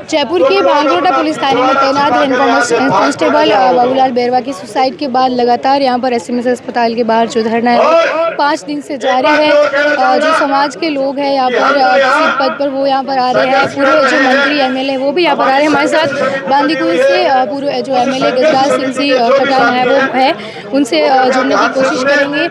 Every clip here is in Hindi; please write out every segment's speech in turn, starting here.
जयपुर के भांगरोटा पुलिस थाने में तैनात हेड कांस्टेबल बाबूलाल बैरवा की सुसाइड के बाद लगातार यहां पर एसएमएस अस्पताल के बाहर जो धरना है 5 दिन से जारी है। जो समाज के लोग हैं यहां पर किसी पद पर वो यहां पर आ रहे हैं, पूरे जो मंत्री एमएलए वो भी यहां पर आ रहे हैं। हमारे साथ बांदीकुई से पूरे जो एमएलए गजराज सिंह सिंह खटाना है वो है, उनसे जुड़ने की कोशिश करेंगे।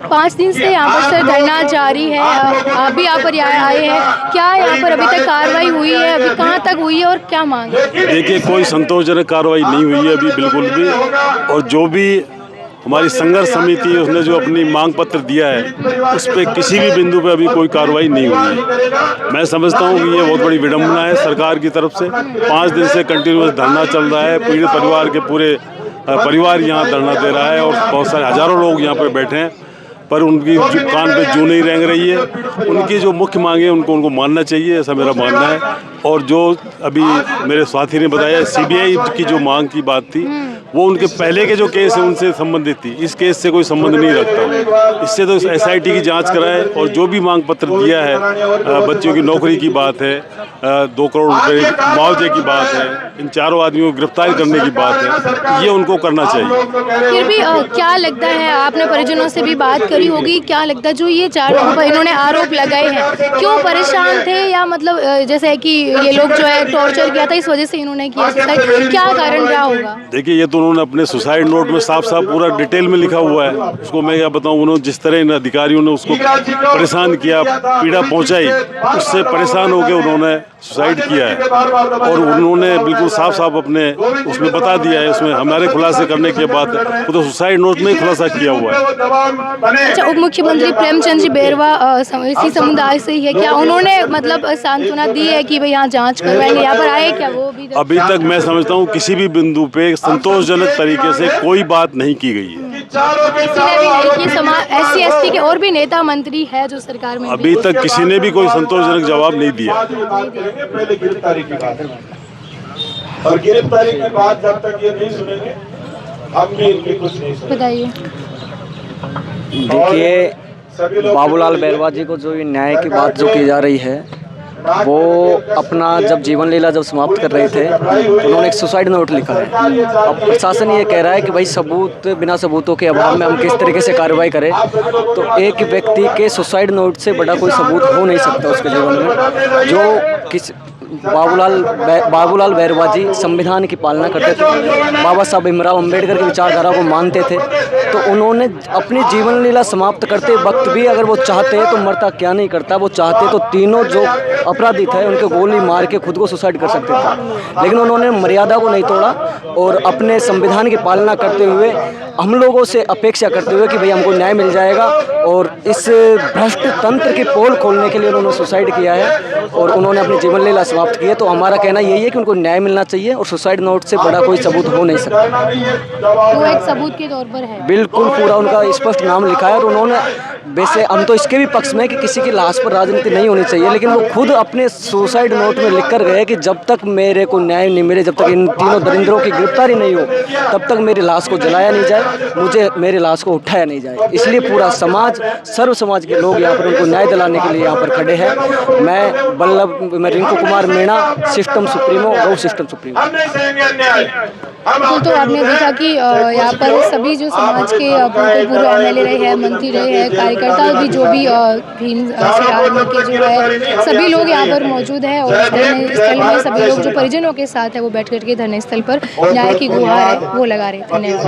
5 दिन से यहाँ पर सर धरना जारी है, आप भी यहाँ पर आए हैं, क्या यहाँ पर अभी तक कार्रवाई हुई है, अभी कहाँ तक हुई है और क्या मांग है? देखिए, कोई संतोषजनक कार्रवाई नहीं हुई है अभी बिल्कुल भी, और जो भी हमारी संघर्ष समिति है उसने जो अपनी मांग पत्र दिया है उस पर किसी भी बिंदु पे अभी कोई कार्रवाई नहीं हुई है। मैं समझता हूँ कि ये बहुत बड़ी विडम्बना है सरकार की तरफ से। 5 दिन से कंटिन्यूअस धरना चल रहा है, पीड़ित परिवार के पूरे परिवार यहाँ धरना दे रहा है और बहुत सारे हजारों लोग यहाँ पर बैठे हैं, पर उनकी जो कान पे जू नहीं रेंग रही है। उनकी जो मुख्य मांगे हैं उनको मानना चाहिए, ऐसा मेरा मानना है। और जो अभी मेरे साथी ने बताया सीबीआई की जो मांग की बात थी वो उनके पहले के जो केस है उनसे संबंधित थी, इस केस से कोई संबंध नहीं रखता। इससे तो एसआईटी की जांच कराए और जो भी मांग पत्र दिया है, बच्चों की नौकरी की बात है, 2 करोड़ रुपए मुआवजे की बात है, इन चारों आदमियों को गिरफ्तार करने की बात है, ये उनको करना चाहिए। फिर भी क्या लगता है, आपने परिजनों से भी बात करी होगी, क्या लगता है जो ये 4 लोगों पर इन्होंने आरोप लगाए हैं, क्यों परेशान थे, या मतलब जैसे कि ये लोग जो है टॉर्चर किया था इस वजह से इन्होंने किया सुसाइड, क्या कारण रहा होगा? देखिए, ये तो उन्होंने अपने सुसाइड नोट में साफ साफ पूरा डिटेल में लिखा हुआ है। उसको मैं क्या बताऊं, उन्होंने जिस तरह इन अधिकारियों ने उसको परेशान किया, पीड़ा पहुंचाई, उससे परेशान होकर उन्होंने सुसाइड किया है। और उन्होंने बिल्कुल साफ साफ अपने उसमें बता दिया है, उसमें हमारे खुलासे करने के बाद वो तो सुसाइड नोट में ही खुलासा किया हुआ है। अच्छा, उप मुख्यमंत्री प्रेमचंद जी बैरवा इसी समुदाय से ही है, क्या उन्होंने मतलब सांत्वना दी है कि भाई यहाँ जांच करवाएंगे, यहाँ पर आए क्या वो भी? अभी तक मैं समझता हूँ किसी भी बिंदु पे संतोषजनक तरीके से कोई बात नहीं की गई है। SC ST के और भी नेता मंत्री है जो सरकार में, अभी तक किसी ने भी कोई संतोषजनक जवाब नहीं दिया। पहले गिरफ्तारी की बात है, और गिरफ्तारी की बात जब तक ये नहीं सुनेंगे हम भी इनकी कुछ नहीं सुनेंगे। बताइए। देखिए, बाबूलाल बैरवा जी को जो ये न्याय की बात जो की जा रही है, वो अपना जब जीवन लीला जब समाप्त कर रहे थे तो उन्होंने एक सुसाइड नोट लिखा है। अब प्रशासन ये कह रहा है कि भाई सबूत, बिना सबूतों के अभाव में हम किस तरीके से कार्रवाई करें। तो एक व्यक्ति के सुसाइड नोट से बड़ा कोई सबूत हो नहीं सकता उसके जीवन में। जो किस बाबूलाल बैरवा जी संविधान की पालना करते थे, बाबा साहब भीमराव अम्बेडकर की विचारधारा को मानते थे, तो उन्होंने अपनी जीवन लीला समाप्त करते वक्त भी अगर वो चाहते तो मरता क्या नहीं करता, वो चाहते तो तीनों जो अपराधी थे उनके गोली मार के खुद को सुसाइड कर सकते थे। लेकिन उन्होंने मर्यादा को नहीं तोड़ा और अपने संविधान की पालना करते हुए हम लोगों से अपेक्षा करते हुए कि भाई हमको न्याय मिल जाएगा, और इस भ्रष्ट तंत्र की पोल खोलने के लिए उन्होंने सुसाइड किया है और उन्होंने अपनी जीवन लीला समाप्त की है। तो हमारा कहना यही है कि उनको न्याय मिलना चाहिए और सुसाइड नोट से बड़ा कोई सबूत हो नहीं सकता। वो एक सबूत के तौर पर है, बिल्कुल पूरा उनका स्पष्ट नाम लिखा है। और उन्होंने वैसे हम तो इसके भी पक्ष में कि किसी की लाश पर राजनीति नहीं होनी चाहिए, लेकिन वो खुद अपने सुसाइड नोट में लिख कर गए कि जब तक मेरे को न्याय नहीं मिले, जब तक इन तीनों दरिंद्रों की गिरफ्तारी नहीं हो, तब तक मेरी लाश को जलाया नहीं जाए, मुझे मेरी लाश को उठाया नहीं जाए। इसलिए पूरा समाज, सर्व समाज के लोग यहाँ पर उनको न्याय दिलाने के लिए यहाँ पर खड़े हैं। मैं रिंकू कुमार मीणा, सिस्टम सुप्रीमो, गौ सिस्टम सुप्रीमो। तो आपने देखा कि यहाँ पर सभी जो समाज के पूर्व एमएलए रहे हैं, मंत्री रहे हैं, कार्यकर्ता भी, जो भी भीम के जो है सभी लोग यहाँ पर मौजूद हैं और धरने स्थल में सभी लोग जो परिजनों के साथ है वो बैठ कर के धरने स्थल पर न्याय की गुहार है वो लगा रहे हैं। धन्यवाद।